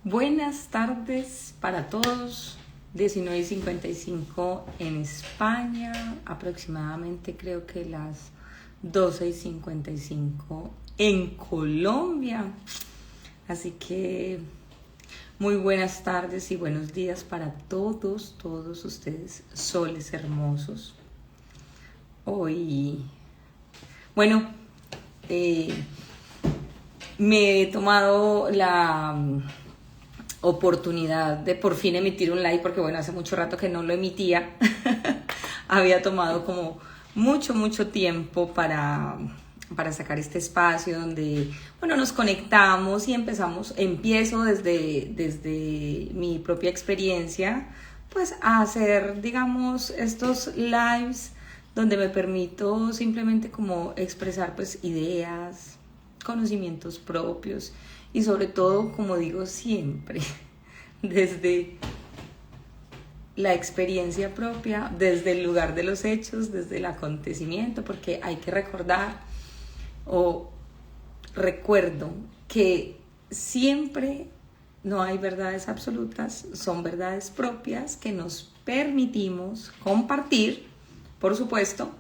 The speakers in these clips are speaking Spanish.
Buenas tardes para todos. 19:55 en España, aproximadamente creo que las 12:55 en Colombia. Así que muy buenas tardes y buenos días para todos ustedes, soles hermosos. Hoy, bueno, me he tomado la oportunidad de por fin emitir un live, porque bueno, hace mucho rato que no lo emitía. Había tomado como mucho tiempo para sacar este espacio donde, bueno, nos conectamos y empiezo desde mi propia experiencia, pues a hacer, digamos, estos lives donde me permito simplemente como expresar pues ideas, conocimientos propios y sobre todo, como digo siempre, desde la experiencia propia, desde el lugar de los hechos, desde el acontecimiento, porque hay que recordar recuerdo que siempre no hay verdades absolutas, son verdades propias que nos permitimos compartir, por supuesto,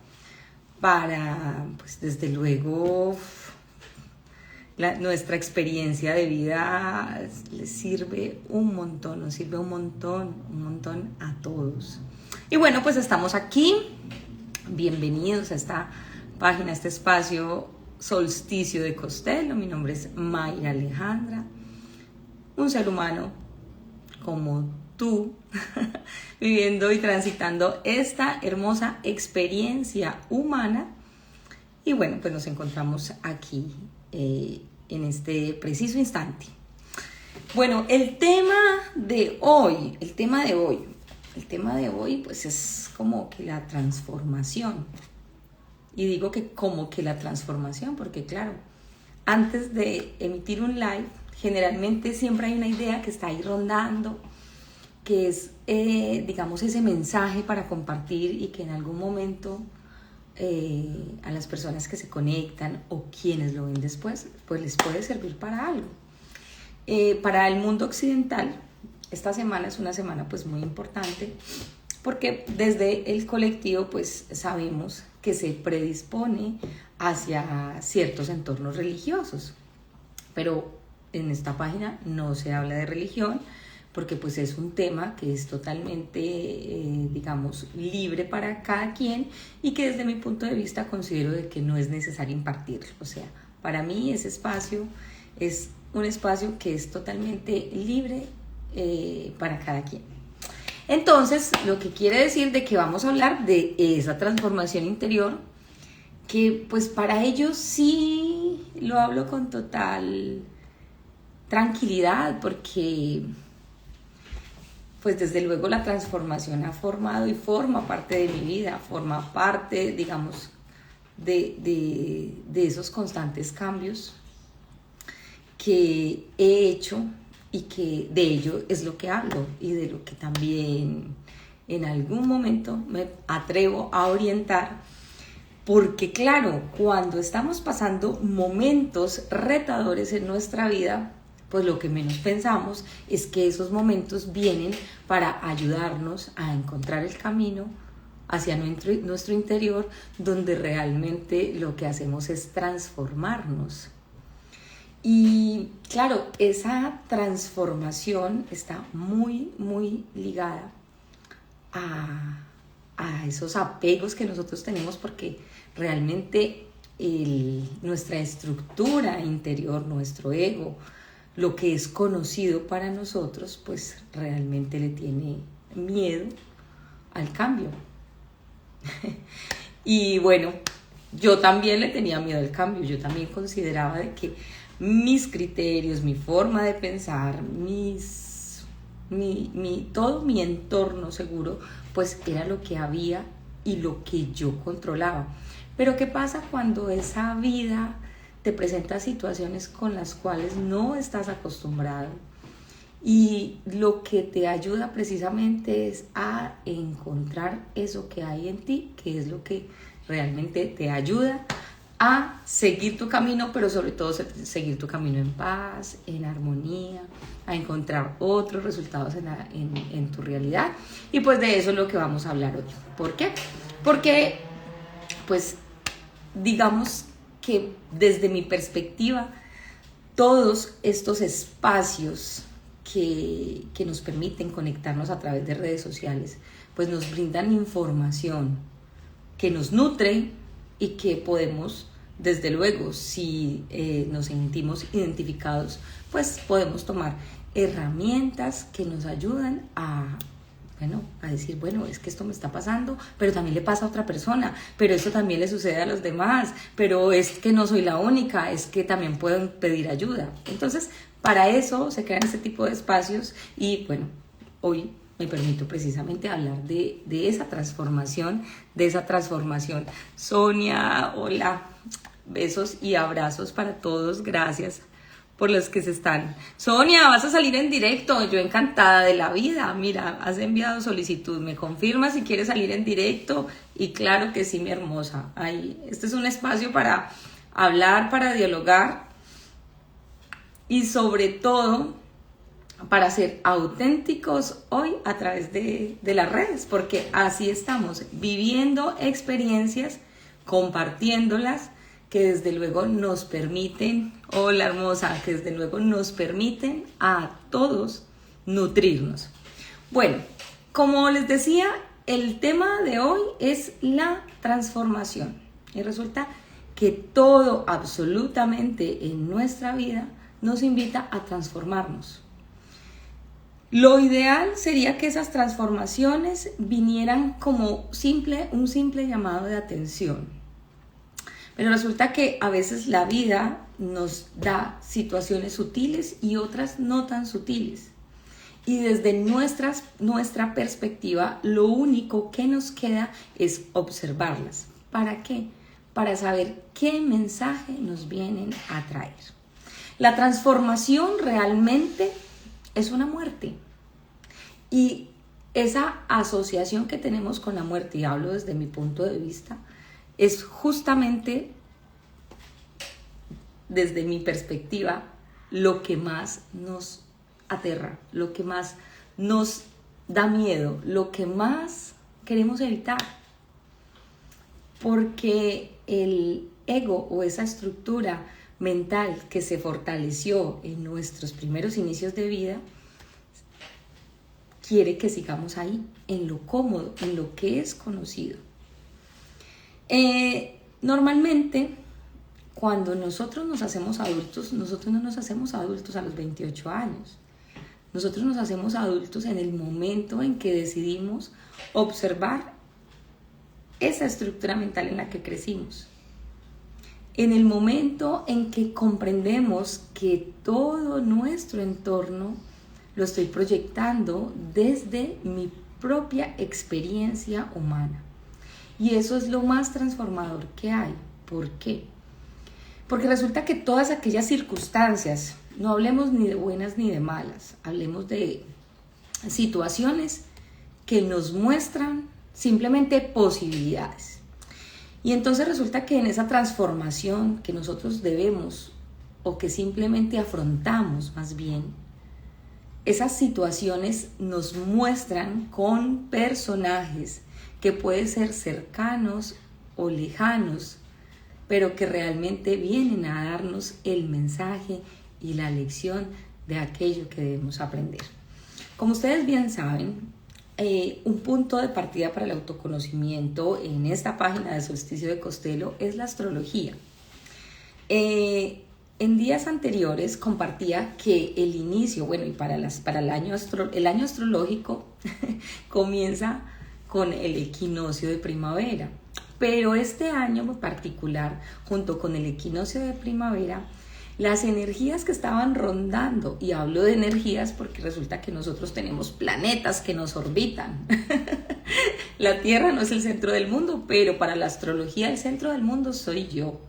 para, pues desde luego, nuestra experiencia de vida les sirve un montón, nos sirve un montón a todos. Y bueno, pues estamos aquí, bienvenidos a esta página, a este espacio Solsticio de Costello. Mi nombre es Mayra Alejandra, un ser humano como tú, viviendo y transitando esta hermosa experiencia humana. Y bueno, pues nos encontramos aquí en este preciso instante. Bueno, el tema de hoy pues es como que la transformación. Y digo que como que la transformación, porque claro, antes de emitir un live, generalmente siempre hay una idea que está ahí rondando, que es, digamos, ese mensaje para compartir y que en algún momento a las personas que se conectan o quienes lo ven después, pues les puede servir para algo. Para el mundo occidental, esta semana es una semana pues muy importante, porque desde el colectivo pues sabemos que se predispone hacia ciertos entornos religiosos, pero en esta página no se habla de religión, porque pues es un tema que es totalmente, digamos, libre para cada quien y que desde mi punto de vista considero de que no es necesario impartirlo. O sea, para mí ese espacio es un espacio que es totalmente libre para cada quien. Entonces, lo que quiere decir de que vamos a hablar de esa transformación interior, que pues para ellos sí lo hablo con total tranquilidad, porque pues desde luego la transformación ha formado y forma parte de mi vida, forma parte, digamos, de esos constantes cambios que he hecho y que de ello es lo que hablo y de lo que también en algún momento me atrevo a orientar, porque claro, cuando estamos pasando momentos retadores en nuestra vida, pues lo que menos pensamos es que esos momentos vienen para ayudarnos a encontrar el camino hacia nuestro interior, donde realmente lo que hacemos es transformarnos. Y claro, esa transformación está muy ligada a esos apegos que nosotros tenemos, porque realmente nuestra estructura interior, nuestro ego, lo que es conocido para nosotros, pues realmente le tiene miedo al cambio. Y bueno, yo también le tenía miedo al cambio. Yo también consideraba de que mis criterios, mi forma de pensar, todo mi entorno seguro, pues era lo que había y lo que yo controlaba. Pero ¿qué pasa cuando esa vida te presenta situaciones con las cuales no estás acostumbrado? Y lo que te ayuda precisamente es a encontrar eso que hay en ti, que es lo que realmente te ayuda a seguir tu camino, pero sobre todo seguir tu camino en paz, en armonía, a encontrar otros resultados en tu realidad. Y pues de eso es lo que vamos a hablar hoy. ¿Por qué? Porque pues digamos que desde mi perspectiva, todos estos espacios que nos permiten conectarnos a través de redes sociales, pues nos brindan información que nos nutre y que podemos, desde luego, si nos sentimos identificados, pues podemos tomar herramientas que nos ayudan a decir, bueno, es que esto me está pasando, pero también le pasa a otra persona, pero esto también le sucede a los demás, pero es que no soy la única, es que también pueden pedir ayuda. Entonces, para eso se crean este tipo de espacios y bueno, hoy me permito precisamente hablar de esa transformación, Sonia, hola, besos y abrazos para todos, gracias por los que se están. Sonia, vas a salir en directo, yo encantada de la vida, mira, has enviado solicitud, me confirma si quieres salir en directo y claro que sí, mi hermosa. Ahí, este es un espacio para hablar, para dialogar y sobre todo para ser auténticos hoy a través de las redes, porque así estamos, viviendo experiencias, compartiéndolas, que desde luego nos permiten, hola hermosa, que desde luego nos permiten a todos nutrirnos. Bueno, como les decía, el tema de hoy es la transformación. Y resulta que todo, absolutamente en nuestra vida, nos invita a transformarnos. Lo ideal sería que esas transformaciones vinieran como un simple llamado de atención. Pero resulta que a veces la vida nos da situaciones sutiles y otras no tan sutiles. Y desde nuestra perspectiva, lo único que nos queda es observarlas. ¿Para qué? Para saber qué mensaje nos vienen a traer. La transformación realmente es una muerte. Y esa asociación que tenemos con la muerte, y hablo desde mi punto de vista, es justamente, desde mi perspectiva, lo que más nos aterra, lo que más nos da miedo, lo que más queremos evitar. Porque el ego o esa estructura mental que se fortaleció en nuestros primeros inicios de vida quiere que sigamos ahí, en lo cómodo, en lo que es conocido. Normalmente, cuando nosotros nos hacemos adultos, nosotros no nos hacemos adultos a los 28 años. Nosotros nos hacemos adultos en el momento en que decidimos observar esa estructura mental en la que crecimos. En el momento en que comprendemos que todo nuestro entorno lo estoy proyectando desde mi propia experiencia humana. Y eso es lo más transformador que hay. ¿Por qué? Porque resulta que todas aquellas circunstancias, no hablemos ni de buenas ni de malas, hablemos de situaciones que nos muestran simplemente posibilidades. Y entonces resulta que en esa transformación que nosotros debemos, o que simplemente afrontamos más bien, esas situaciones nos muestran con personajes que pueden ser cercanos o lejanos, pero que realmente vienen a darnos el mensaje y la lección de aquello que debemos aprender. Como ustedes bien saben, un punto de partida para el autoconocimiento en esta página de Solsticio de Costelo es la astrología. En días anteriores compartía que el inicio, bueno, y para el año astrológico comienza con el equinoccio de primavera. Pero este año en particular, junto con el equinoccio de primavera, las energías que estaban rondando, y hablo de energías porque resulta que nosotros tenemos planetas que nos orbitan. La Tierra no es el centro del mundo, pero para la astrología el centro del mundo soy yo,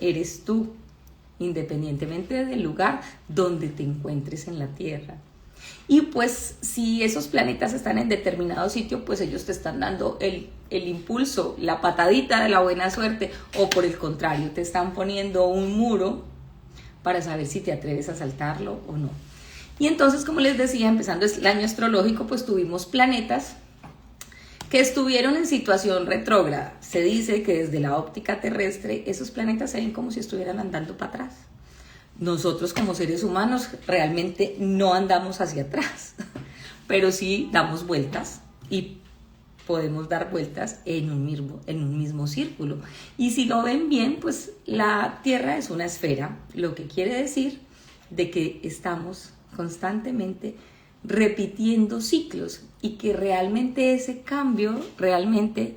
eres tú, independientemente del lugar donde te encuentres en la Tierra. Y pues si esos planetas están en determinado sitio, pues ellos te están dando el impulso, la patadita de la buena suerte, o por el contrario, te están poniendo un muro para saber si te atreves a saltarlo o no. Y entonces, como les decía, empezando el año astrológico, pues tuvimos planetas que estuvieron en situación retrógrada. Se dice que desde la óptica terrestre esos planetas se ven como si estuvieran andando para atrás. Nosotros como seres humanos realmente no andamos hacia atrás, pero sí damos vueltas y podemos dar vueltas en un mismo círculo. Y si lo ven bien, pues la Tierra es una esfera, lo que quiere decir de que estamos constantemente repitiendo ciclos y que realmente ese cambio realmente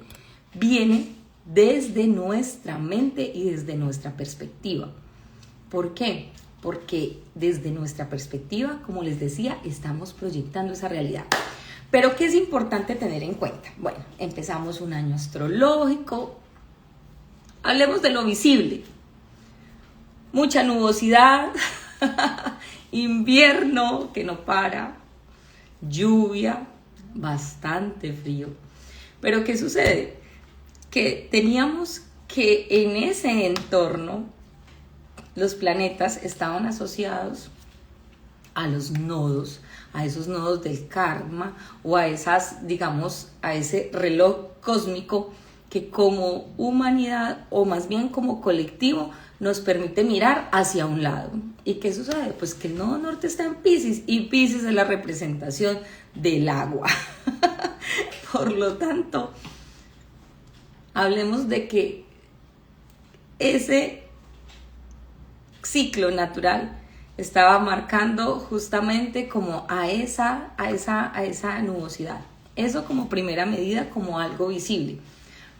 viene desde nuestra mente y desde nuestra perspectiva. ¿Por qué? Porque desde nuestra perspectiva, como les decía, estamos proyectando esa realidad. Pero ¿qué es importante tener en cuenta? Bueno, empezamos un año astrológico. Hablemos de lo visible. Mucha nubosidad, invierno que no para, lluvia, bastante frío. Pero ¿qué sucede? Que teníamos que en ese entorno los planetas estaban asociados a los nodos, a esos nodos del karma o a esas, digamos, a ese reloj cósmico que como humanidad o más bien como colectivo nos permite mirar hacia un lado. ¿Y qué sucede? Pues que el nodo norte está en Piscis y Piscis es la representación del agua. Por lo tanto, hablemos de que ese ciclo natural estaba marcando justamente como a esa nubosidad. Eso como primera medida, como algo visible.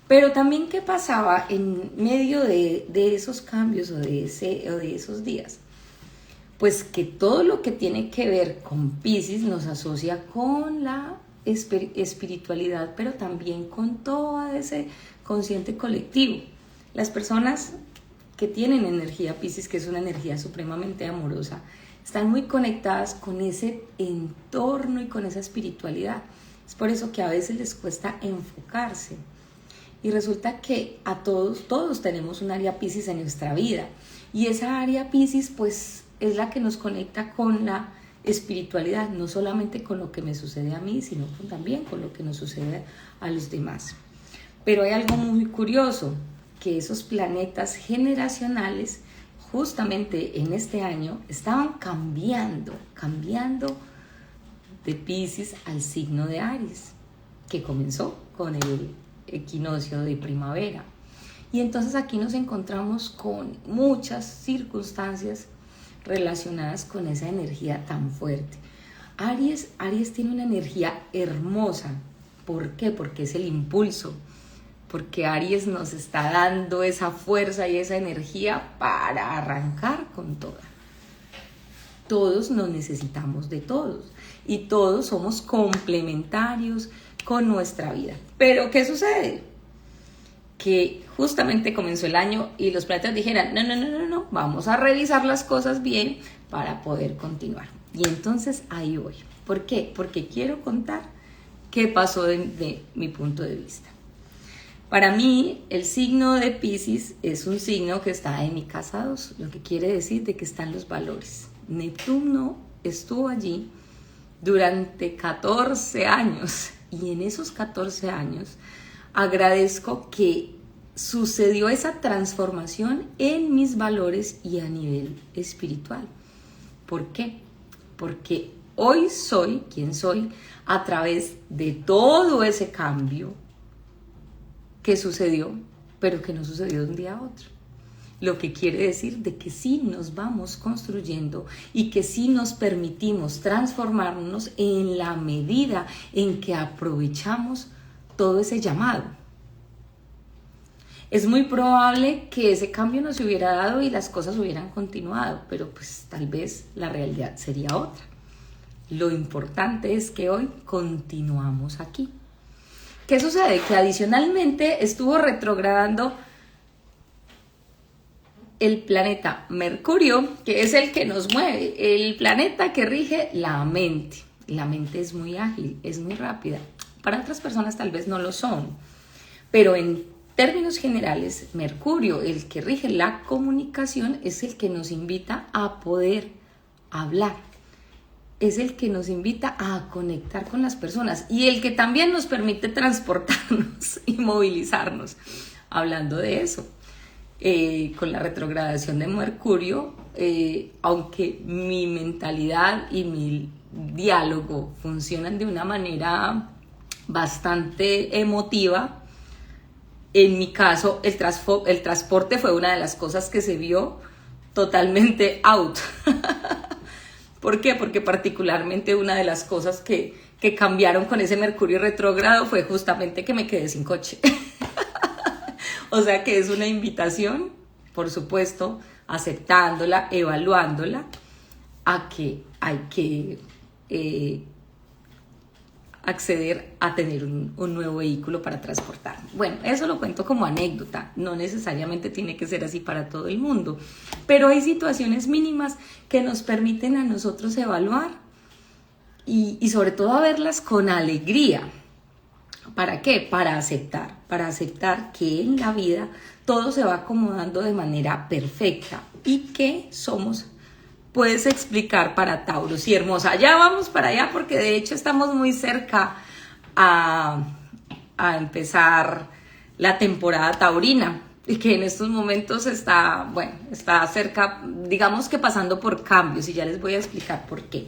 Pero también, ¿qué pasaba en medio de esos cambios o de esos días? Pues que todo lo que tiene que ver con Piscis nos asocia con la espiritualidad, pero también con todo ese consciente colectivo. Las personas que tienen energía Piscis, que es una energía supremamente amorosa, están muy conectadas con ese entorno y con esa espiritualidad. Es por eso que a veces les cuesta enfocarse. Y resulta que a todos tenemos un área Piscis en nuestra vida. Y esa área Piscis pues es la que nos conecta con la espiritualidad, no solamente con lo que me sucede a mí, sino también con lo que nos sucede a los demás. Pero hay algo muy curioso, que esos planetas generacionales justamente en este año estaban cambiando de Piscis al signo de Aries, que comenzó con el equinoccio de primavera. Y entonces aquí nos encontramos con muchas circunstancias relacionadas con esa energía tan fuerte. Aries tiene una energía hermosa. ¿Por qué? Porque es el impulso. Porque Aries nos está dando esa fuerza y esa energía para arrancar con toda. Todos nos necesitamos de todos y todos somos complementarios con nuestra vida. Pero ¿qué sucede? Que justamente comenzó el año y los planetas dijeran, no, vamos a revisar las cosas bien para poder continuar. Y entonces ahí voy. ¿Por qué? Porque quiero contar qué pasó de mi punto de vista. Para mí, el signo de Piscis es un signo que está en mi casa 2, lo que quiere decir de que están los valores. Neptuno estuvo allí durante 14 años y en esos 14 años agradezco que sucedió esa transformación en mis valores y a nivel espiritual. ¿Por qué? Porque hoy soy quien soy a través de todo ese cambio que sucedió, pero que no sucedió de un día a otro. Lo que quiere decir de que sí nos vamos construyendo y que sí nos permitimos transformarnos en la medida en que aprovechamos todo ese llamado. Es muy probable que ese cambio no se hubiera dado y las cosas hubieran continuado, pero pues tal vez la realidad sería otra. Lo importante es que hoy continuamos aquí. ¿Qué sucede? Que adicionalmente estuvo retrogradando el planeta Mercurio, que es el que nos mueve, el planeta que rige la mente. La mente es muy ágil, es muy rápida. Para otras personas tal vez no lo son, pero en términos generales, Mercurio, el que rige la comunicación, es el que nos invita a poder hablar. Es el que nos invita a conectar con las personas y el que también nos permite transportarnos y movilizarnos. Hablando de eso, con la retrogradación de Mercurio, aunque mi mentalidad y mi diálogo funcionan de una manera bastante emotiva, en mi caso el transporte fue una de las cosas que se vio totalmente out. ¿Por qué? Porque particularmente una de las cosas que cambiaron con ese Mercurio retrógrado fue justamente que me quedé sin coche. O sea que es una invitación, por supuesto, aceptándola, evaluándola, a que hay que acceder a tener un nuevo vehículo para transportar. Bueno, eso lo cuento como anécdota, no necesariamente tiene que ser así para todo el mundo, pero hay situaciones mínimas que nos permiten a nosotros evaluar y sobre todo a verlas con alegría. ¿Para qué? Para aceptar que en la vida todo se va acomodando de manera perfecta y que somos, puedes explicar para Tauro. Sí, hermosa, ya vamos para allá porque de hecho estamos muy cerca a empezar la temporada taurina y que en estos momentos está cerca, digamos que pasando por cambios y ya les voy a explicar por qué.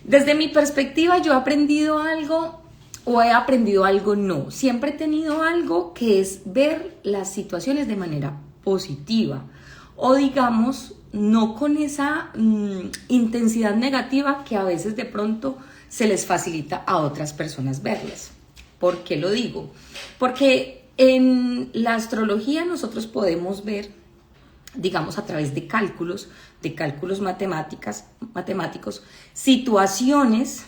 Desde mi perspectiva yo he aprendido algo o he aprendido algo no. Siempre he tenido algo que es ver las situaciones de manera positiva o digamos no con esa intensidad negativa que a veces de pronto se les facilita a otras personas verlas. ¿Por qué lo digo? Porque en la astrología nosotros podemos ver, digamos a través de cálculos matemáticos, situaciones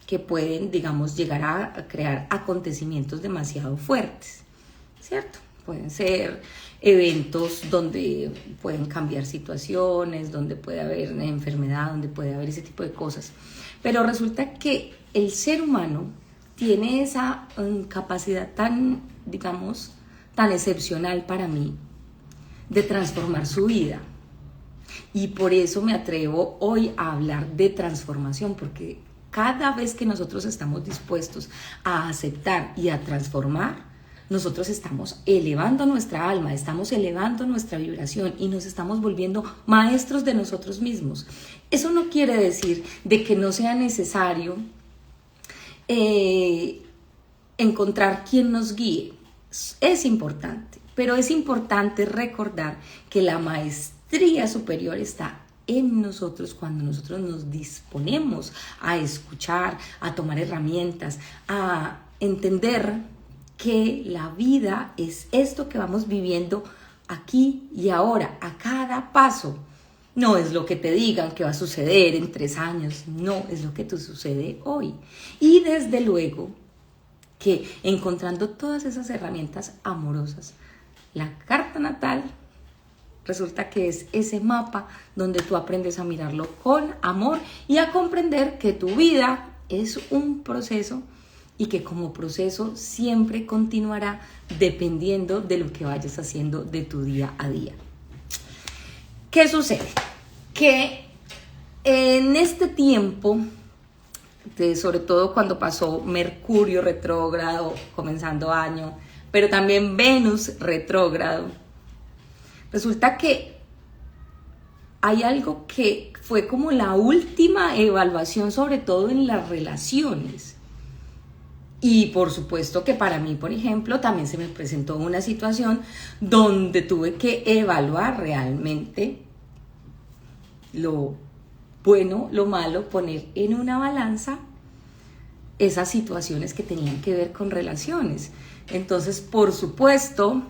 que pueden, digamos, llegar a crear acontecimientos demasiado fuertes, ¿cierto? Pueden ser eventos donde pueden cambiar situaciones, donde puede haber una enfermedad, donde puede haber ese tipo de cosas. Pero resulta que el ser humano tiene esa capacidad tan, digamos, tan excepcional para mí de transformar su vida. Y por eso me atrevo hoy a hablar de transformación, porque cada vez que nosotros estamos dispuestos a aceptar y a transformar, nosotros estamos elevando nuestra alma, estamos elevando nuestra vibración y nos estamos volviendo maestros de nosotros mismos. Eso no quiere decir de que no sea necesario encontrar quien nos guíe. Es importante, pero es importante recordar que la maestría superior está en nosotros cuando nosotros nos disponemos a escuchar, a tomar herramientas, a entender que la vida es esto que vamos viviendo aquí y ahora, a cada paso. No es lo que te digan que va a suceder en 3 años, no, es lo que te sucede hoy. Y desde luego que encontrando todas esas herramientas amorosas, la carta natal resulta que es ese mapa donde tú aprendes a mirarlo con amor y a comprender que tu vida es un proceso y que como proceso siempre continuará dependiendo de lo que vayas haciendo de tu día a día. ¿Qué sucede? Que en este tiempo, sobre todo cuando pasó Mercurio retrógrado, comenzando año, pero también Venus retrógrado, resulta que hay algo que fue como la última evaluación, sobre todo en las relaciones. Y por supuesto que para mí, por ejemplo, también se me presentó una situación donde tuve que evaluar realmente lo bueno, lo malo, poner en una balanza esas situaciones que tenían que ver con relaciones. Entonces, por supuesto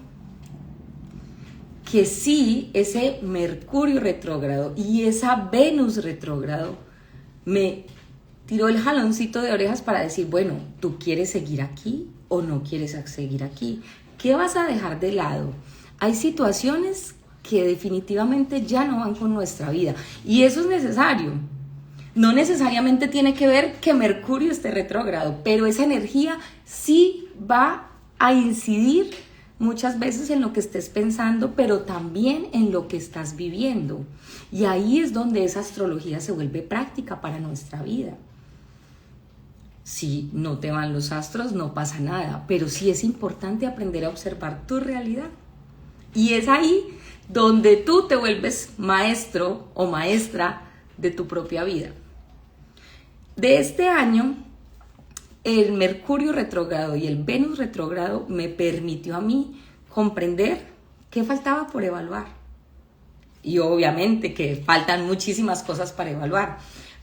que sí, ese Mercurio retrógrado y esa Venus retrógrado me tiró el jaloncito de orejas para decir, bueno, ¿tú quieres seguir aquí o no quieres seguir aquí? ¿Qué vas a dejar de lado? Hay situaciones que definitivamente ya no van con nuestra vida. Y eso es necesario. No necesariamente tiene que ver que Mercurio esté retrógrado, pero esa energía sí va a incidir muchas veces en lo que estés pensando, pero también en lo que estás viviendo. Y ahí es donde esa astrología se vuelve práctica para nuestra vida. Si no te van los astros, no pasa nada, pero sí es importante aprender a observar tu realidad. Y es ahí donde tú te vuelves maestro o maestra de tu propia vida. De este año, el Mercurio retrógrado y el Venus retrógrado me permitió a mí comprender qué faltaba por evaluar. Y obviamente que faltan muchísimas cosas para evaluar,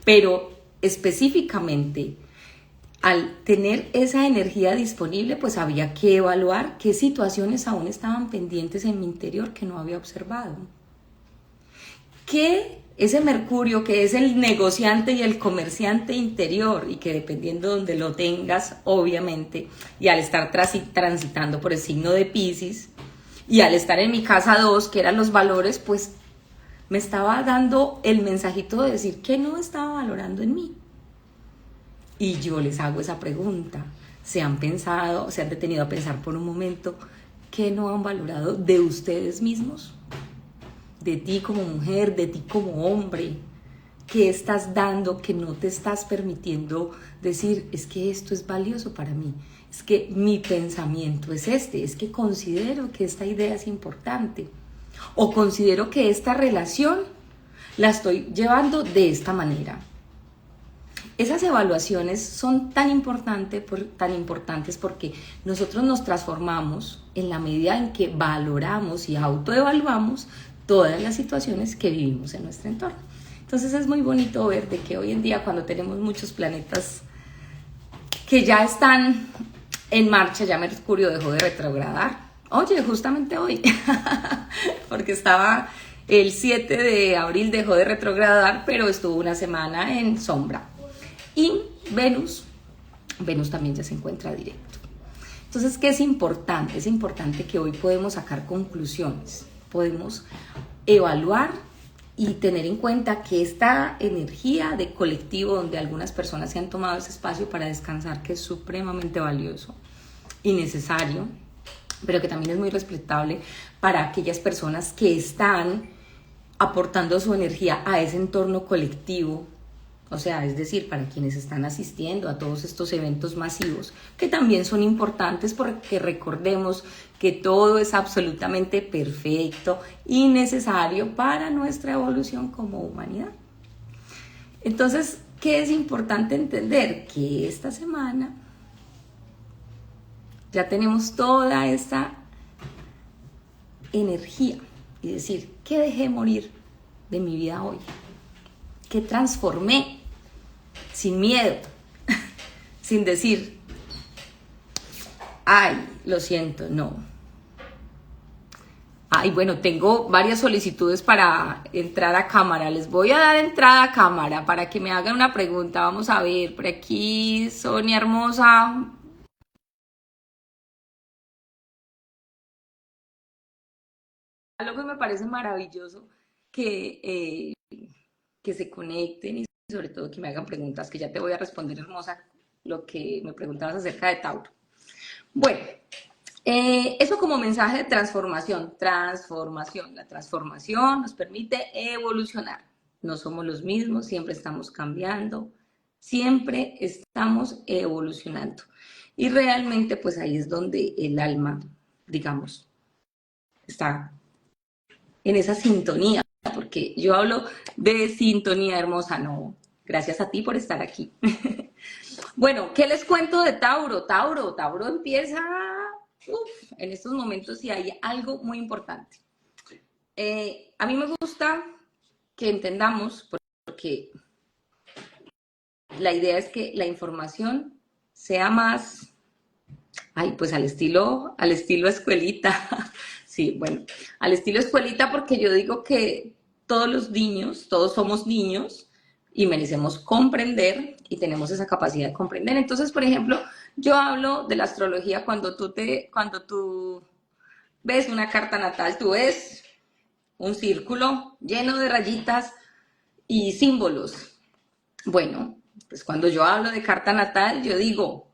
pero específicamente al tener esa energía disponible, pues había que evaluar qué situaciones aún estaban pendientes en mi interior que no había observado. Que ese Mercurio, que es el negociante y el comerciante interior, y que dependiendo de donde lo tengas, obviamente, y al estar transitando por el signo de Piscis, y al estar en mi casa 2, que eran los valores, pues me estaba dando el mensajito de decir que no estaba valorando en mí. Y yo les hago esa pregunta. ¿Se han pensado, se han detenido a pensar por un momento qué no han valorado de ustedes mismos? De ti como mujer, de ti como hombre. ¿Qué estás dando que no te estás permitiendo decir, es que esto es valioso para mí? Es que mi pensamiento es este, es que considero que esta idea es importante. O considero que esta relación la estoy llevando de esta manera. Esas evaluaciones son tan importantes porque nosotros nos transformamos en la medida en que valoramos y autoevaluamos todas las situaciones que vivimos en nuestro entorno. Entonces es muy bonito ver de que hoy en día, cuando tenemos muchos planetas que ya están en marcha, ya Mercurio dejó de retrogradar. Oye, justamente hoy, porque estaba el 7 de abril dejó de retrogradar, pero estuvo una semana en sombra. Y Venus también ya se encuentra directo. Entonces, ¿qué es importante? Es importante que hoy podemos sacar conclusiones, podemos evaluar y tener en cuenta que esta energía de colectivo, donde algunas personas se han tomado ese espacio para descansar, que es supremamente valioso y necesario, pero que también es muy respetable para aquellas personas que están aportando su energía a ese entorno colectivo. O sea, es decir, para quienes están asistiendo a todos estos eventos masivos, que también son importantes porque recordemos que todo es absolutamente perfecto y necesario para nuestra evolución como humanidad. Entonces, ¿qué es importante entender? Que esta semana ya tenemos toda esta energía y decir, ¿qué dejé morir de mi vida hoy? ¿Qué transformé? Sin miedo, sin decir, ay, lo siento, no. Ay, bueno, tengo varias solicitudes para entrar a cámara. Les voy a dar entrada a cámara para que me hagan una pregunta. Vamos a ver, por aquí, Sonia hermosa. Algo que me parece maravilloso que se conecten y sobre todo que me hagan preguntas, que ya te voy a responder, hermosa, lo que me preguntabas acerca de Tauro. Bueno, eso como mensaje de transformación. La transformación nos permite evolucionar. No somos los mismos, siempre estamos cambiando, siempre estamos evolucionando. Y realmente pues ahí es donde el alma, digamos, está en esa sintonía, porque yo hablo de sintonía, hermosa, no, gracias a ti por estar aquí. Bueno, ¿qué les cuento de Tauro? Tauro empieza, en estos momentos y hay algo muy importante. A mí me gusta que entendamos, porque la idea es que la información sea más, pues al estilo escuelita. Sí, bueno, al estilo escuelita, porque yo digo que todos los niños, todos somos niños y merecemos comprender y tenemos esa capacidad de comprender. Entonces, por ejemplo, yo hablo de la astrología cuando tú ves una carta natal, tú ves un círculo lleno de rayitas y símbolos. Bueno, pues cuando yo hablo de carta natal, yo digo,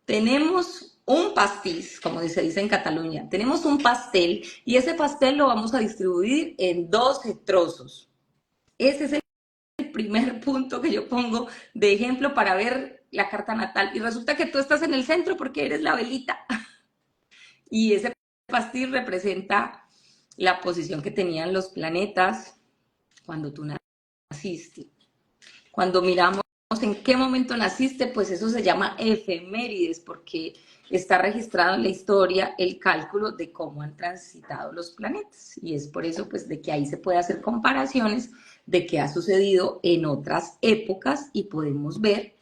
tenemos un pastiz, como se dice en Cataluña, tenemos un pastel y ese pastel lo vamos a distribuir en 12 trozos. Ese es el primer punto que yo pongo de ejemplo para ver la carta natal. Y resulta que tú estás en el centro porque eres la velita. Y ese pastel representa la posición que tenían los planetas cuando tú naciste. Cuando miramos en qué momento naciste, pues eso se llama efemérides, porque está registrado en la historia el cálculo de cómo han transitado los planetas. Y es por eso pues de que ahí se puede hacer comparaciones de qué ha sucedido en otras épocas y podemos ver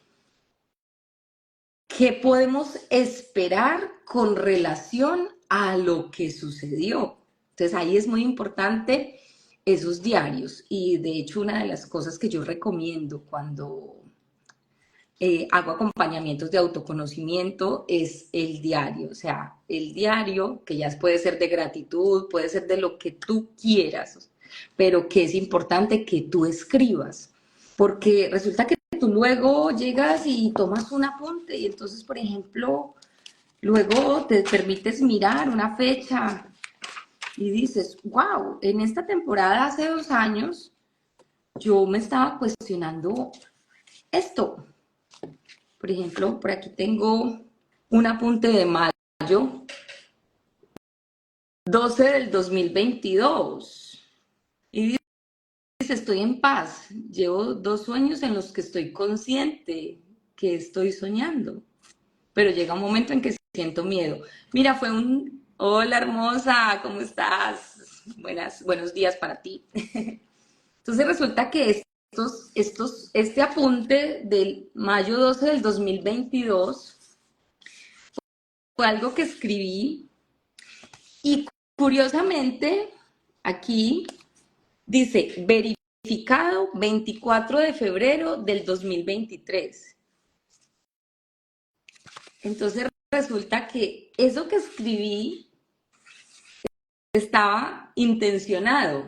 qué podemos esperar con relación a lo que sucedió. Entonces ahí es muy importante esos diarios, y de hecho una de las cosas que yo recomiendo cuando hago acompañamientos de autoconocimiento es el diario. O sea, el diario que ya puede ser de gratitud, puede ser de lo que tú quieras, pero que es importante que tú escribas, porque resulta que tú luego llegas y tomas un apunte y entonces, por ejemplo, luego te permites mirar una fecha y dices, wow, en esta temporada hace 2 años yo me estaba cuestionando esto. Por ejemplo, por aquí tengo un apunte de mayo 12 del 2022. Y dice, estoy en paz. Llevo 2 sueños en los que estoy consciente que estoy soñando. Pero llega un momento en que siento miedo. Mira, fue un... Hola, hermosa, ¿cómo estás? Buenos días para ti. Entonces resulta que este apunte del mayo 12 del 2022 fue algo que escribí y curiosamente aquí dice verificado 24 de febrero del 2023. Entonces resulta que eso que escribí estaba intencionado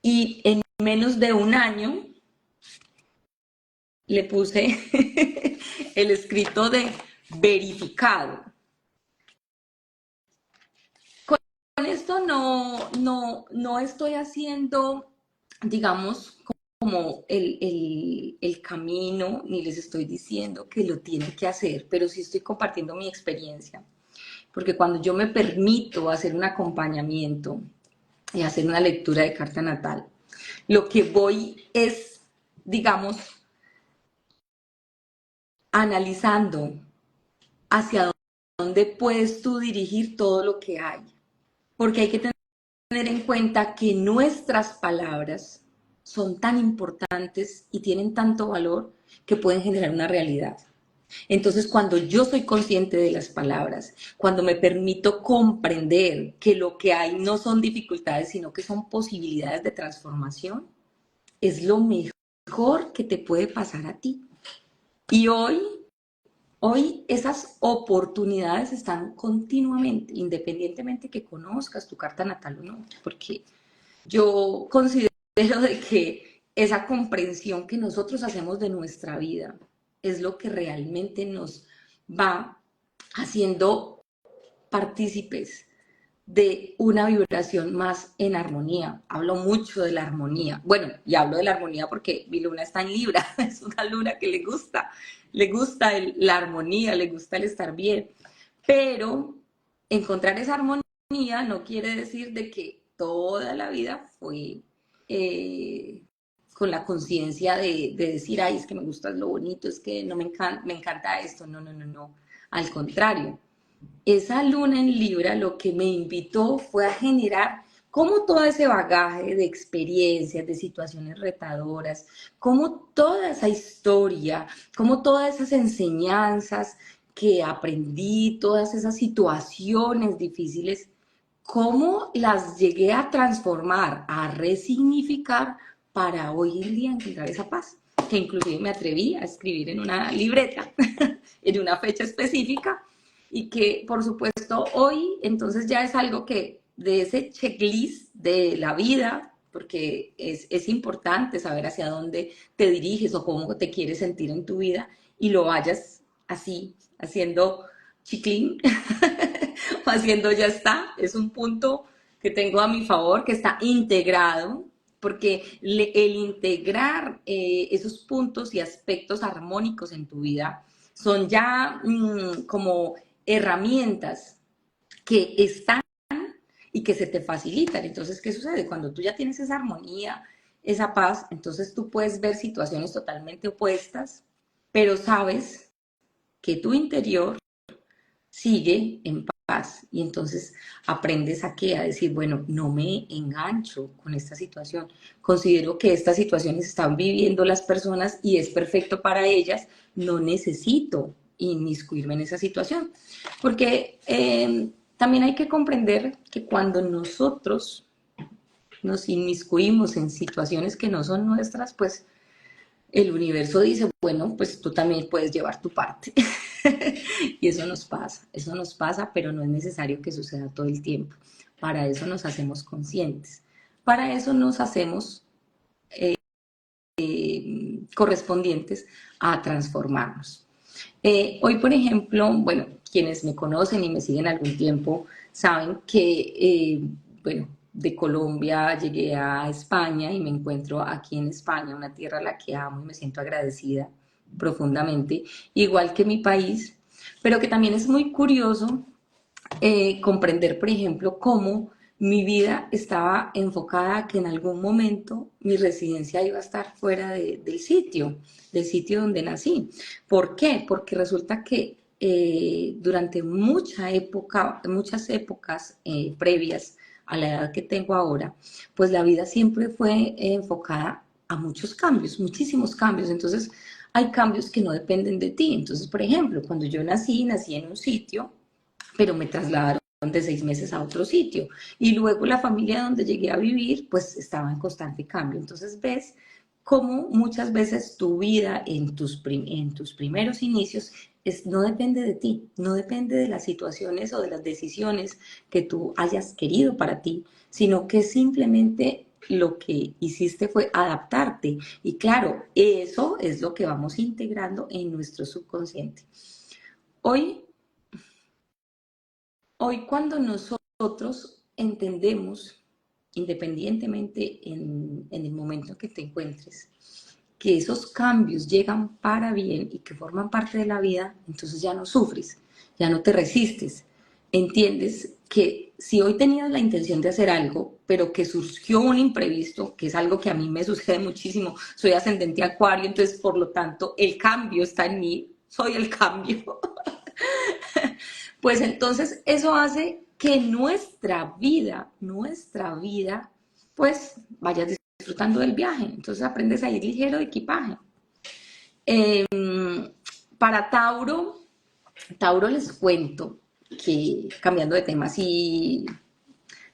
y en menos de un año le puse el escrito de verificado. Con esto no estoy haciendo, digamos, como el camino, ni les estoy diciendo que lo tienen que hacer, pero sí estoy compartiendo mi experiencia. Porque cuando yo me permito hacer un acompañamiento y hacer una lectura de carta natal, lo que voy es, digamos, analizando hacia dónde puedes tú dirigir todo lo que hay. Porque hay que tener en cuenta que nuestras palabras son tan importantes y tienen tanto valor que pueden generar una realidad. Entonces, cuando yo soy consciente de las palabras, cuando me permito comprender que lo que hay no son dificultades, sino que son posibilidades de transformación, es lo mejor que te puede pasar a ti. Y hoy esas oportunidades están continuamente, independientemente que conozcas tu carta natal o no, porque yo considero de que esa comprensión que nosotros hacemos de nuestra vida es lo que realmente nos va haciendo partícipes de una vibración más en armonía. Hablo mucho de la armonía. Bueno, y hablo de la armonía porque mi luna está en Libra, es una luna que le gusta la armonía, le gusta el estar bien. Pero encontrar esa armonía no quiere decir de que toda la vida fue con la conciencia de decir, ay, es que me gusta lo bonito, es que no me encanta esto. No. Al contrario, esa luna en Libra lo que me invitó fue a generar como todo ese bagaje de experiencias, de situaciones retadoras, como toda esa historia, como todas esas enseñanzas que aprendí, todas esas situaciones difíciles, cómo las llegué a transformar, a resignificar para hoy en día encontrar esa paz, que inclusive me atreví a escribir en una libreta, en una fecha específica, y que por supuesto hoy entonces ya es algo que de ese checklist de la vida, porque es importante saber hacia dónde te diriges o cómo te quieres sentir en tu vida y lo vayas así, haciendo chiclín, o haciendo ya está. Es un punto que tengo a mi favor, que está integrado, porque el integrar esos puntos y aspectos armónicos en tu vida son ya como herramientas que están y que se te facilitan. Entonces, ¿qué sucede? Cuando tú ya tienes esa armonía, esa paz, entonces tú puedes ver situaciones totalmente opuestas, pero sabes que tu interior sigue en paz y entonces aprendes a qué, a decir, bueno, no me engancho con esta situación, considero que estas situaciones están viviendo las personas y es perfecto para ellas, no necesito inmiscuirme en esa situación, porque también hay que comprender que cuando nosotros nos inmiscuimos en situaciones que no son nuestras, pues el universo dice, bueno, pues tú también puedes llevar tu parte. Y eso nos pasa, pero no es necesario que suceda todo el tiempo. Para eso nos hacemos conscientes, para eso nos hacemos correspondientes a transformarnos. Hoy, por ejemplo, bueno, quienes me conocen y me siguen algún tiempo saben que, bueno, de Colombia llegué a España y me encuentro aquí en España, una tierra a la que amo y me siento agradecida profundamente, igual que mi país, pero que también es muy curioso comprender, por ejemplo, cómo mi vida estaba enfocada a que en algún momento mi residencia iba a estar fuera del sitio donde nací. ¿Por qué? Porque resulta que durante muchas épocas previas a la edad que tengo ahora, pues la vida siempre fue enfocada a muchos cambios, muchísimos cambios. Entonces, hay cambios que no dependen de ti. Entonces, por ejemplo, cuando yo nací en un sitio, pero me trasladaron de 6 meses a otro sitio. Y luego la familia donde llegué a vivir, pues estaba en constante cambio. Entonces ves cómo muchas veces tu vida en tus primeros inicios no depende de ti, no depende de las situaciones o de las decisiones que tú hayas querido para ti, sino que simplemente lo que hiciste fue adaptarte. Y claro, eso es lo que vamos integrando en nuestro subconsciente. Hoy Hoy cuando nosotros entendemos, independientemente en el momento en que te encuentres, que esos cambios llegan para bien y que forman parte de la vida, entonces ya no sufres, ya no te resistes. Entiendes que si hoy tenías la intención de hacer algo, pero que surgió un imprevisto, que es algo que a mí me sucede muchísimo, soy ascendente Acuario, entonces por lo tanto el cambio está en mí, soy el cambio. Pues entonces eso hace que nuestra vida, pues vayas disfrutando del viaje. Entonces aprendes a ir ligero de equipaje. Eh, para Tauro les cuento que cambiando de tema así,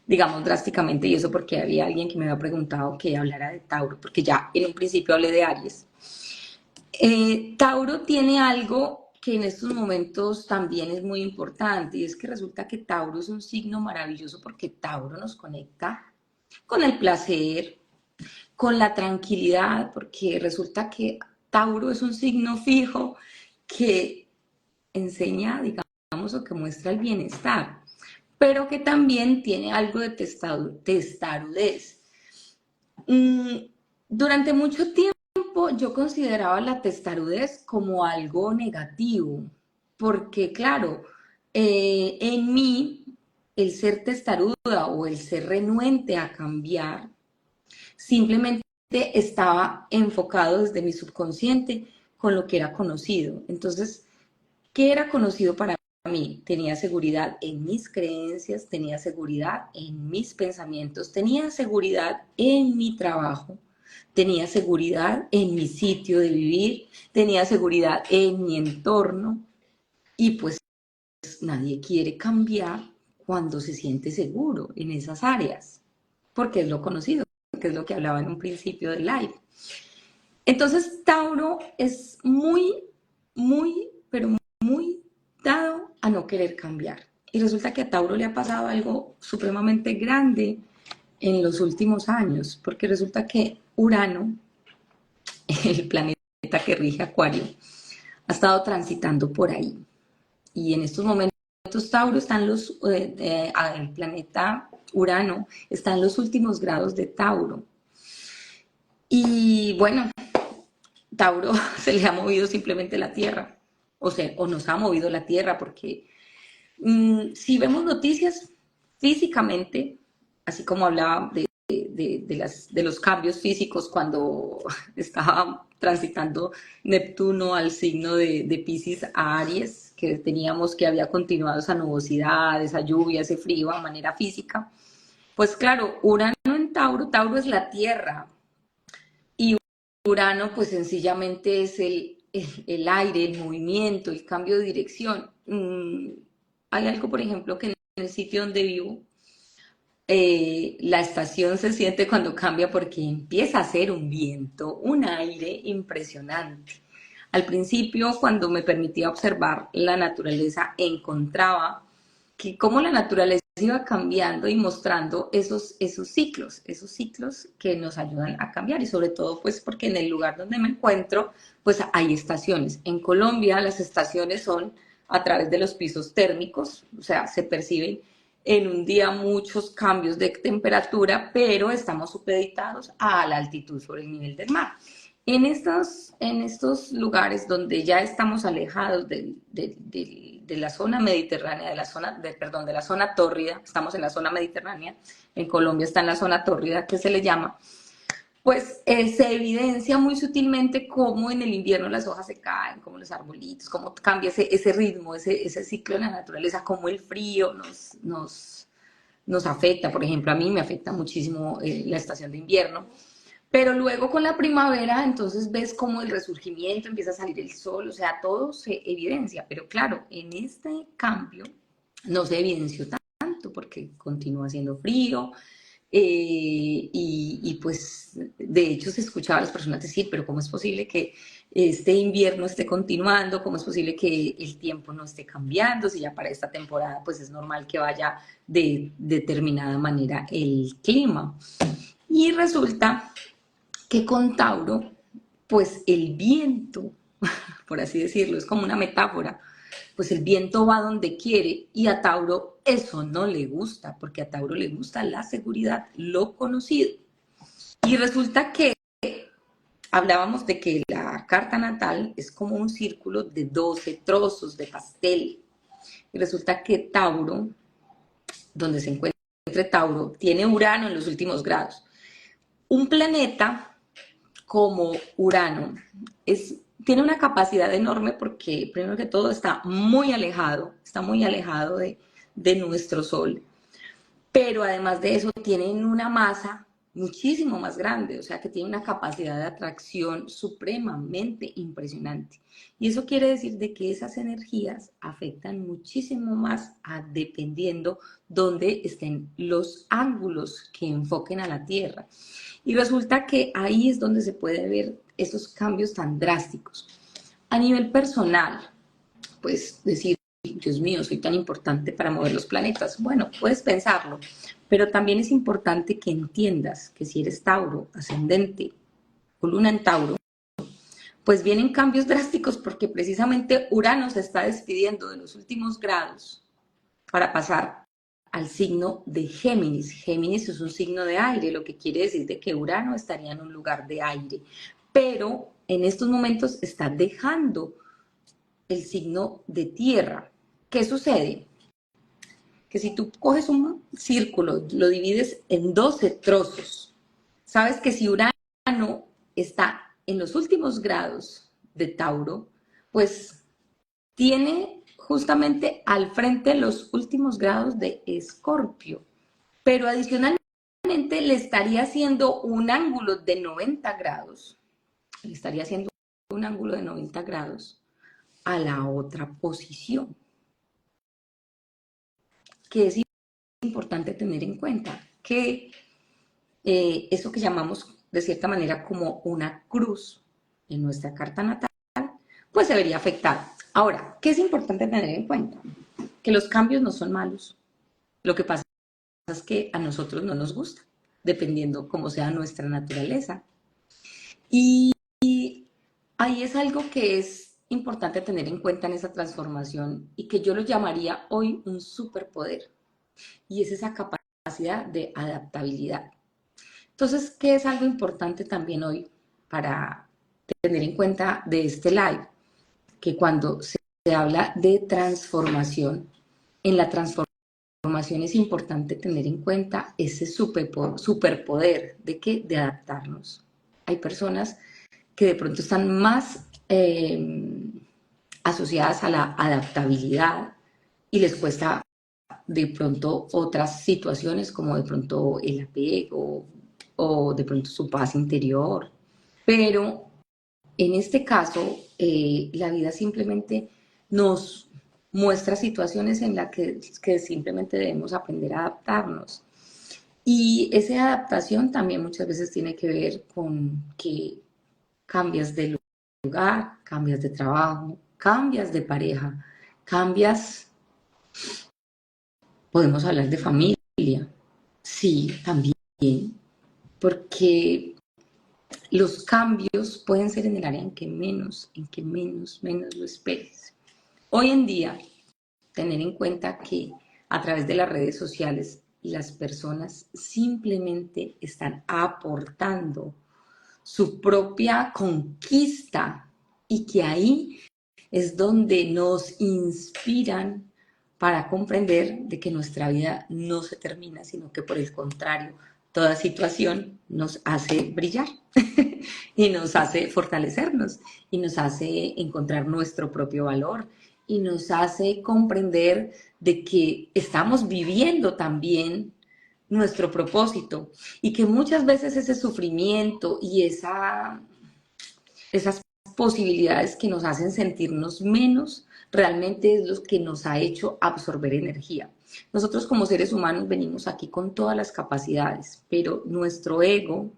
digamos drásticamente, y eso porque había alguien que me había preguntado que hablara de Tauro, porque ya en un principio hablé de Aries. Tauro tiene algo que en estos momentos también es muy importante y es que resulta que Tauro es un signo maravilloso porque Tauro nos conecta con el placer, con la tranquilidad, porque resulta que Tauro es un signo fijo que enseña, digamos, o que muestra el bienestar, pero que también tiene algo de testarudez. Durante mucho tiempo yo consideraba la testarudez como algo negativo, porque claro, en mí el ser testaruda o el ser renuente a cambiar simplemente estaba enfocado desde mi subconsciente con lo que era conocido. Entonces, ¿qué era conocido para mí? Tenía seguridad en mis creencias, tenía seguridad en mis pensamientos, tenía seguridad en mi trabajo, tenía seguridad en mi sitio de vivir, tenía seguridad en mi entorno y pues nadie quiere cambiar cuando se siente seguro en esas áreas, porque es lo conocido, que es lo que hablaba en un principio del live. Entonces, Tauro es muy, pero muy dado a no querer cambiar. Y resulta que a Tauro le ha pasado algo supremamente grande en los últimos años, porque resulta que Urano, el planeta que rige Acuario, ha estado transitando por ahí. Y en estos momentos Tauro están el planeta Urano está en los últimos grados de Tauro. Y bueno, Tauro se le ha movido simplemente la Tierra, o sea, o nos ha movido la Tierra, porque si vemos noticias físicamente, así como hablaba de los cambios físicos cuando estaba transitando Neptuno al signo de Piscis a Aries, que teníamos que había continuado esa nubosidad, esa lluvia, ese frío a manera física, pues claro, Urano en Tauro, Tauro es la Tierra, y Urano pues sencillamente es el aire, el movimiento, el cambio de dirección. Hay algo, por ejemplo, que en el sitio donde vivo, la estación se siente cuando cambia porque empieza a hacer un viento, un aire impresionante. Al principio, cuando me permitía observar la naturaleza, encontraba que cómo la naturaleza iba cambiando y mostrando esos ciclos que nos ayudan a cambiar, y sobre todo pues porque en el lugar donde me encuentro pues hay estaciones. En Colombia las estaciones son a través de los pisos térmicos, o sea, se perciben en un día muchos cambios de temperatura, pero estamos supeditados a la altitud sobre el nivel del mar. En estos lugares donde ya estamos alejados de la zona mediterránea, de la zona tórrida, estamos en la zona mediterránea, en Colombia está en la zona tórrida, que se le llama, pues se evidencia muy sutilmente cómo en el invierno las hojas se caen, cómo los arbolitos, cómo cambia ese ritmo, ese ciclo de la naturaleza, cómo el frío nos afecta. Por ejemplo, a mí me afecta muchísimo la estación de invierno. Pero luego con la primavera, entonces ves cómo el resurgimiento, empieza a salir el sol, o sea, todo se evidencia. Pero claro, en este cambio no se evidenció tanto porque continúa haciendo frío. Y pues de hecho se escuchaba a las personas decir, pero ¿cómo es posible que este invierno esté continuando? ¿Cómo es posible que el tiempo no esté cambiando? Si ya para esta temporada pues es normal que vaya de determinada manera el clima. Y resulta que con Tauro, pues el viento, por así decirlo, es como una metáfora, pues el viento va donde quiere, y a Tauro eso no le gusta, porque a Tauro le gusta la seguridad, lo conocido. Y resulta que hablábamos de que la carta natal es como un círculo de 12 trozos de pastel. Y resulta que Tauro, donde se encuentra Tauro, tiene Urano en los últimos grados. Un planeta como Urano tiene una capacidad enorme porque, primero que todo, está muy alejado de nuestro Sol, pero además de eso tienen una masa muchísimo más grande, o sea que tiene una capacidad de atracción supremamente impresionante. Y eso quiere decir de que esas energías afectan muchísimo más dependiendo dónde estén los ángulos que enfoquen a la Tierra. Y resulta que ahí es donde se puede ver esos cambios tan drásticos. A nivel personal, pues decir, Dios mío, soy tan importante para mover los planetas. Bueno, puedes pensarlo, pero también es importante que entiendas que si eres Tauro, ascendente o luna en Tauro, pues vienen cambios drásticos porque precisamente Urano se está despidiendo de los últimos grados para pasar al signo de Géminis. Géminis es un signo de aire, lo que quiere decir de que Urano estaría en un lugar de aire, pero en estos momentos está dejando el signo de tierra. ¿Qué sucede? Que si tú coges un círculo, lo divides en 12 trozos, sabes que si Urano está en los últimos grados de Tauro, pues tiene justamente al frente los últimos grados de Escorpio, pero adicionalmente le estaría haciendo un ángulo de 90 grados, le estaría haciendo un ángulo de 90 grados a la otra posición, que es importante tener en cuenta, que eso que llamamos de cierta manera como una cruz en nuestra carta natal, pues se vería afectada. Ahora, ¿qué es importante tener en cuenta? que los cambios no son malos. Lo que pasa es que a nosotros no nos gusta, dependiendo cómo sea nuestra naturaleza. Y ahí es algo que es importante tener en cuenta en esa transformación y que yo lo llamaría hoy un superpoder. Y es esa capacidad de adaptabilidad. Entonces, ¿qué es algo importante también hoy para tener en cuenta de este live? Que cuando se habla de transformación, en la transformación es importante tener en cuenta ese superpoder de que de adaptarnos. Hay personas que de pronto están más asociadas a la adaptabilidad y les cuesta de pronto otras situaciones como de pronto el apego o de pronto su paz interior. Pero en este caso, la vida simplemente nos muestra situaciones en las que simplemente debemos aprender a adaptarnos. Y esa adaptación también muchas veces tiene que ver con que cambias de lugar, cambias de trabajo, cambias de pareja, cambias, podemos hablar de familia, sí, también, porque los cambios pueden ser en el área en que menos lo esperes. Hoy en día, tener en cuenta que a través de las redes sociales las personas simplemente están aportando su propia conquista y que ahí es donde nos inspiran para comprender de que nuestra vida no se termina, sino que por el contrario, toda situación nos hace brillar y nos hace fortalecernos y nos hace encontrar nuestro propio valor y nos hace comprender de que estamos viviendo también nuestro propósito y que muchas veces ese sufrimiento y esas posibilidades que nos hacen sentirnos menos realmente es lo que nos ha hecho absorber energía. Nosotros como seres humanos venimos aquí con todas las capacidades, pero nuestro ego,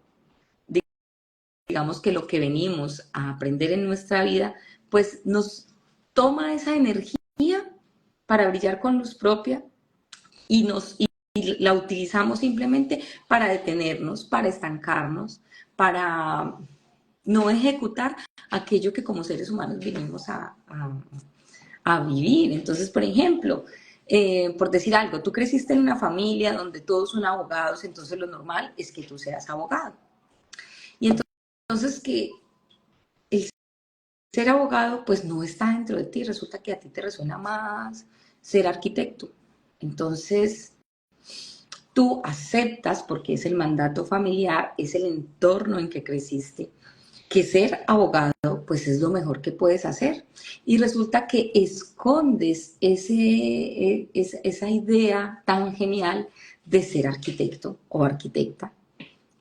digamos que lo que venimos a aprender en nuestra vida, pues nos toma esa energía para brillar con luz propia y la utilizamos simplemente para detenernos, para estancarnos, para no ejecutar aquello que como seres humanos vinimos a vivir. Entonces, por ejemplo, por decir algo, tú creciste en una familia donde todos son abogados, entonces lo normal es que tú seas abogado. Y entonces que el ser abogado pues no está dentro de ti, resulta que a ti te resuena más ser arquitecto. Entonces, tú aceptas, porque es el mandato familiar, es el entorno en que creciste, que ser abogado pues es lo mejor que puedes hacer. Y resulta que escondes esa idea tan genial de ser arquitecto o arquitecta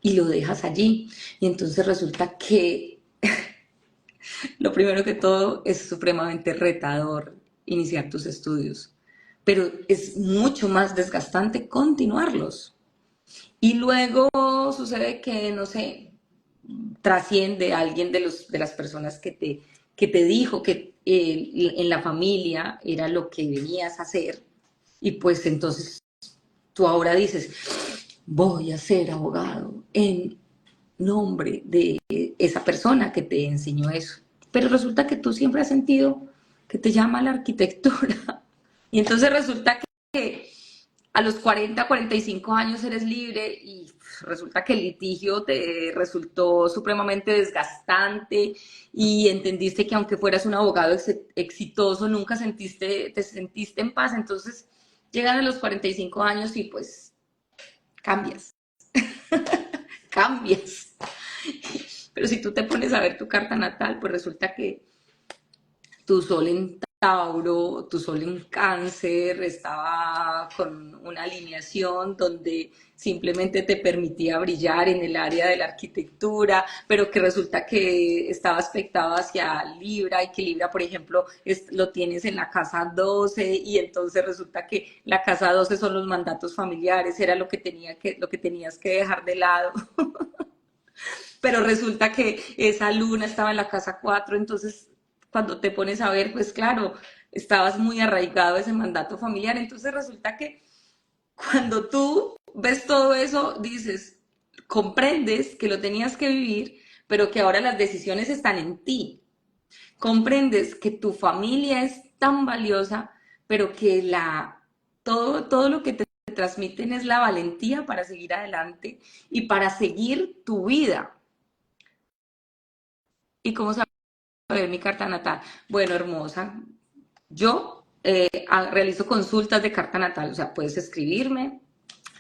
y lo dejas allí. Y entonces resulta que lo primero que todo es supremamente retador iniciar tus estudios, pero es mucho más desgastante continuarlos. Y luego sucede que, no sé, trasciende a alguien de las personas que te dijo que en la familia era lo que venías a hacer y pues entonces tú ahora dices, voy a ser abogado en nombre de esa persona que te enseñó eso. Pero resulta que tú siempre has sentido que te llama la arquitectura y entonces resulta que a los 40, 45 años eres libre y resulta que el litigio te resultó supremamente desgastante y entendiste que aunque fueras un abogado exitoso, nunca te sentiste en paz. Entonces llegan a los 45 años y pues cambias, cambias. Pero si tú te pones a ver tu carta natal, pues resulta que tu sol en Tauro, tu sol en Cáncer estaba con una alineación donde simplemente te permitía brillar en el área de la arquitectura, pero que resulta que estaba aspectado hacia Libra y que Libra, por ejemplo, lo tienes en la casa 12 y entonces resulta que la casa 12 son los mandatos familiares, era lo que tenías que dejar de lado. Pero resulta que esa luna estaba en la casa 4, entonces cuando te pones a ver, pues claro, estabas muy arraigado a ese mandato familiar. Entonces resulta que cuando tú ves todo eso, dices, comprendes que lo tenías que vivir, pero que ahora las decisiones están en ti. Comprendes que tu familia es tan valiosa, pero que todo lo que te transmiten es la valentía para seguir adelante y para seguir tu vida. ¿Y cómo saber mi carta natal? Bueno, hermosa, yo realizo consultas de carta natal, o sea, puedes escribirme,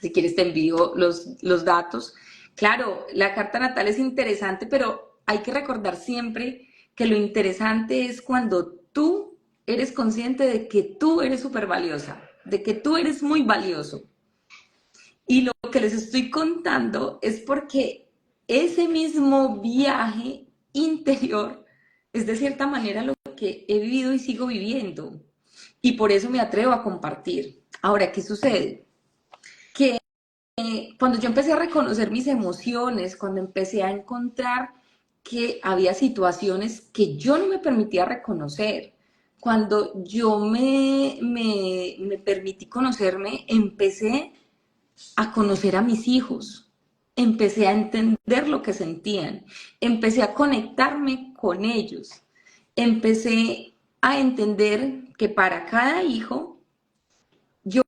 si quieres te envío los datos. Claro, la carta natal es interesante, pero hay que recordar siempre que lo interesante es cuando tú eres consciente de que tú eres súper valiosa, de que tú eres muy valioso. Y lo que les estoy contando es porque ese mismo viaje interior es de cierta manera lo que he vivido y sigo viviendo. Y por eso me atrevo a compartir. Ahora, ¿qué sucede? Que cuando yo empecé a reconocer mis emociones, cuando empecé a encontrar que había situaciones que yo no me permitía reconocer, cuando yo me permití conocerme, empecé a conocer a mis hijos, empecé a entender lo que sentían, empecé a conectarme con ellos, empecé a entender que para cada hijo yo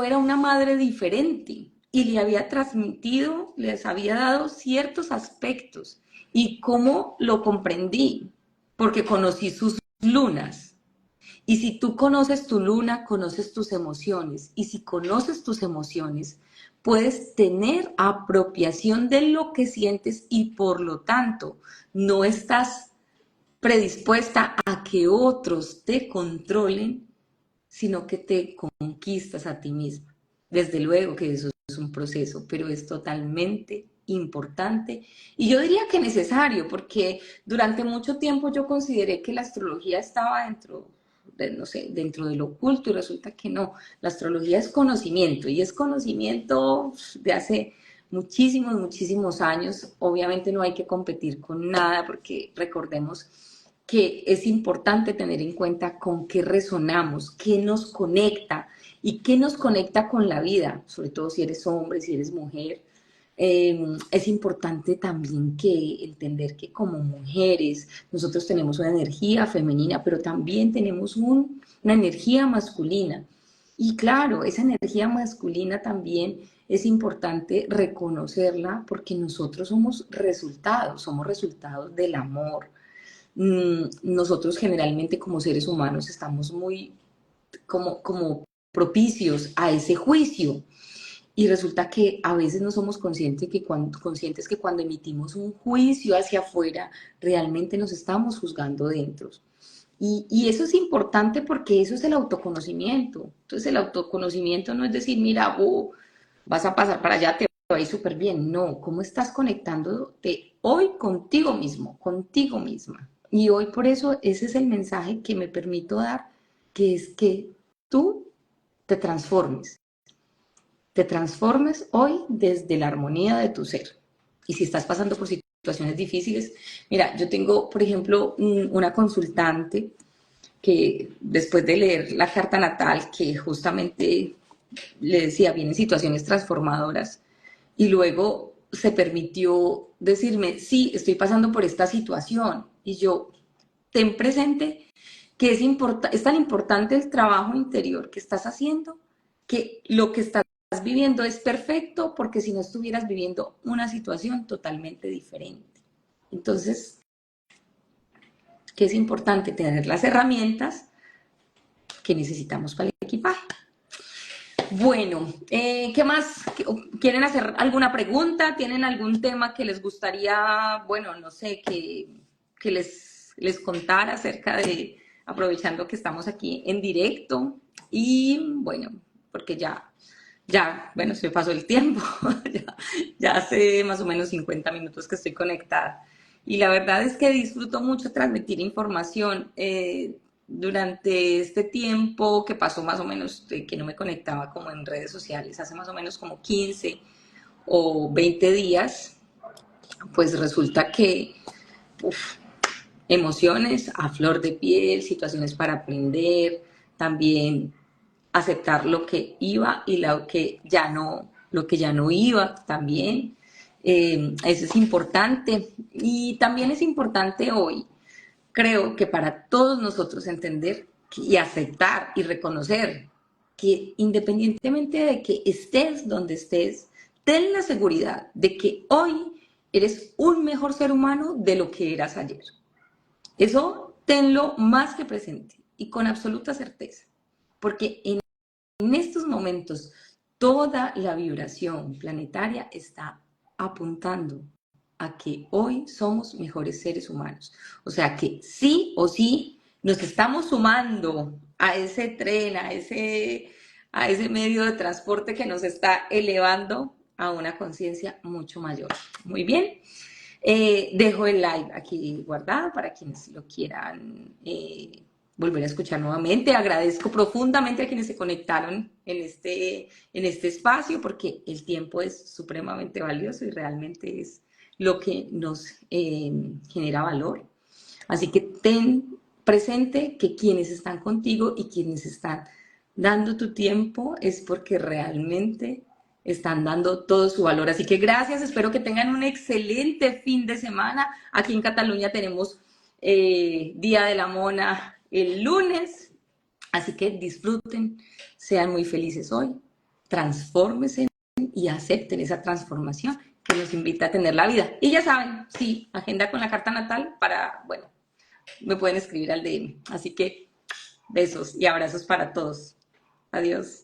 era una madre diferente y le había transmitido, les había dado ciertos aspectos y cómo lo comprendí, porque conocí sus lunas. Y si tú conoces tu luna, conoces tus emociones. Y si conoces tus emociones, puedes tener apropiación de lo que sientes y por lo tanto no estás predispuesta a que otros te controlen, sino que te conquistas a ti misma. Desde luego que eso es un proceso, pero es totalmente importante y yo diría que necesario, porque durante mucho tiempo yo consideré que la astrología estaba dentro de, no sé, dentro del oculto y resulta que no. La astrología es conocimiento y es conocimiento de hace muchísimos, muchísimos años. Obviamente no hay que competir con nada porque recordemos que es importante tener en cuenta con qué resonamos, qué nos conecta y qué nos conecta con la vida, sobre todo si eres hombre, si eres mujer. Es importante también que entender que como mujeres nosotros tenemos una energía femenina, pero también tenemos una energía masculina. Y claro, esa energía masculina también es importante reconocerla porque nosotros somos resultados del amor. Nosotros generalmente como seres humanos estamos muy como propicios a ese juicio y resulta que a veces no somos conscientes que cuando emitimos un juicio hacia afuera realmente nos estamos juzgando dentro. Y eso es importante porque eso es el autoconocimiento. Entonces el autoconocimiento no es decir, mira, vas a pasar para allá, te va a ir súper bien. No, ¿cómo estás conectándote hoy contigo mismo, contigo misma? Y hoy por eso ese es el mensaje que me permito dar, que es que tú te transformes hoy desde la armonía de tu ser. Y si estás pasando por situaciones difíciles, mira, yo tengo, por ejemplo, una consultante que después de leer la carta natal, que justamente le decía, vienen situaciones transformadoras, y luego se permitió decirme, sí, estoy pasando por esta situación, y yo, ten presente que es tan importante el trabajo interior que estás haciendo, que lo que estás viviendo es perfecto, porque si no estuvieras viviendo una situación totalmente diferente. Entonces, que es importante tener las herramientas que necesitamos para el equipaje. Bueno, ¿qué más? ¿Quieren hacer alguna pregunta? ¿Tienen algún tema que les gustaría, bueno, no sé, que les contara acerca de, aprovechando que estamos aquí en directo? Y bueno, porque bueno, se pasó el tiempo, ya hace más o menos 50 minutos que estoy conectada. Y la verdad es que disfruto mucho transmitir información. Durante este tiempo que pasó más o menos, que no me conectaba como en redes sociales, hace más o menos como 15 o 20 días, pues resulta que uf, emociones a flor de piel, situaciones para aprender, también aceptar lo que iba y lo que ya no iba también. Eso es importante. Y también es importante hoy, creo que para todos nosotros entender y aceptar y reconocer que independientemente de que estés donde estés, ten la seguridad de que hoy eres un mejor ser humano de lo que eras ayer. Eso tenlo más que presente y con absoluta certeza, porque en estos momentos toda la vibración planetaria está apuntando a que hoy somos mejores seres humanos. O sea que sí o sí nos estamos sumando a ese tren, a ese medio de transporte que nos está elevando a una conciencia mucho mayor. Muy bien. Dejo el live aquí guardado para quienes lo quieran volver a escuchar nuevamente. Agradezco profundamente a quienes se conectaron en este espacio porque el tiempo es supremamente valioso y realmente es lo que nos genera valor. Así que ten presente que quienes están contigo y quienes están dando tu tiempo es porque realmente están dando todo su valor. Así que gracias, espero que tengan un excelente fin de semana. Aquí en Cataluña tenemos Día de la Mona el lunes, así que disfruten, sean muy felices hoy, transfórmense y acepten esa transformación que nos invita a tener la vida. Y ya saben, sí, agenda con la carta natal para, bueno, me pueden escribir al DM. Así que besos y abrazos para todos. Adiós.